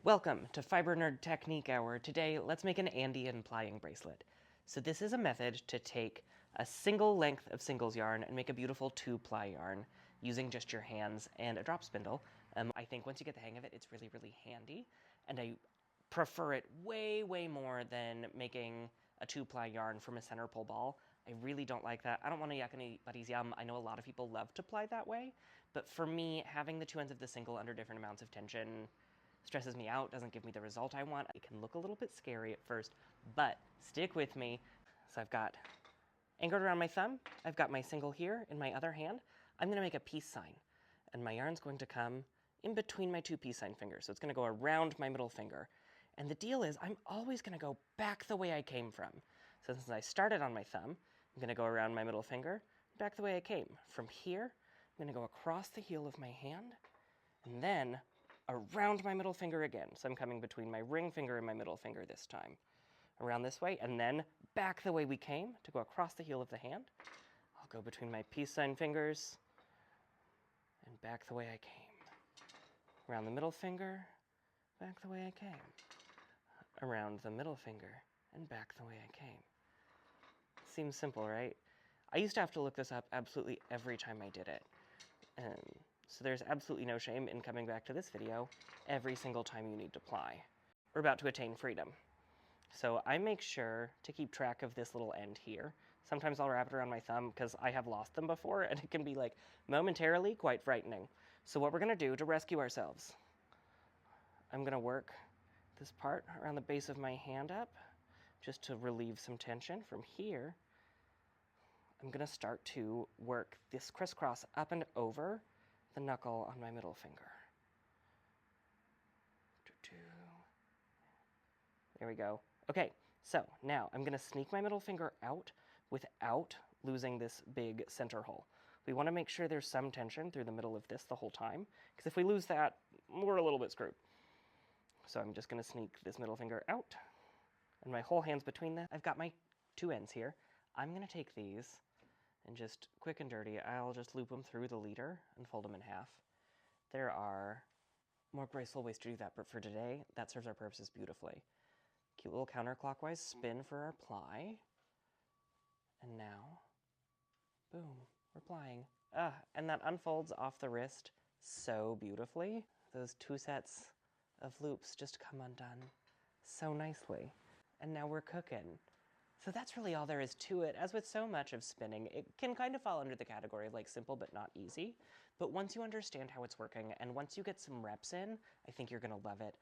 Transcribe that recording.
Welcome to Fiber Nerd Technique Hour. Today, let's make an Andean plying bracelet. So this is a method to take a single length of singles yarn and make a beautiful 2-ply yarn using just your hands and a drop spindle. I think once you get the hang of it, it's really, really handy, and I prefer it way, way more than making a 2-ply yarn from a center pull ball. I really don't like that. I don't want to yuck anybody's yum. I know a lot of people love to ply that way, but for me, having the two ends of the single under different amounts of tension stresses me out, doesn't give me the result I want. It can look a little bit scary at first, but stick with me. So I've got anchored around my thumb, I've got my single here in my other hand. I'm gonna make a peace sign, and my yarn's going to come in between my two peace sign fingers. So it's gonna go around my middle finger. And the deal is, I'm always gonna go back the way I came from. So since I started on my thumb, I'm gonna go around my middle finger, back the way I came. From here, I'm gonna go across the heel of my hand, and then around my middle finger again. So I'm coming between my ring finger and my middle finger this time. Around this way, and then back the way we came to go across the heel of the hand. I'll go between my peace sign fingers and back the way I came. Around the middle finger, back the way I came. Around the middle finger and back the way I came. Seems simple, right? I used to have to look this up absolutely every time I did it. So there's absolutely no shame in coming back to this video every single time you need to ply. We're about to attain freedom. So I make sure to keep track of this little end here. Sometimes I'll wrap it around my thumb because I have lost them before, and it can be like momentarily quite frightening. So what we're gonna do to rescue ourselves, I'm gonna work this part around the base of my hand up just to relieve some tension. From here, I'm gonna start to work this crisscross up and over the knuckle on my middle finger. There we go. Okay, so now I'm gonna sneak my middle finger out without losing this big center hole. We wanna make sure there's some tension through the middle of this the whole time, because if we lose that, we're a little bit screwed. So I'm just gonna sneak this middle finger out, and my whole hand's between them. I've got my two ends here. I'm gonna take these, and just quick and dirty, I'll just loop them through the leader and fold them in half. There are more graceful ways to do that, but for today, that serves our purposes beautifully. Cute little counterclockwise spin for our ply. And now, boom, we're plying. And that unfolds off the wrist so beautifully. Those two sets of loops just come undone so nicely. And now we're cooking. So that's really all there is to it. As with so much of spinning, it can kind of fall under the category of like simple but not easy. But once you understand how it's working, and once you get some reps in, I think you're gonna love it.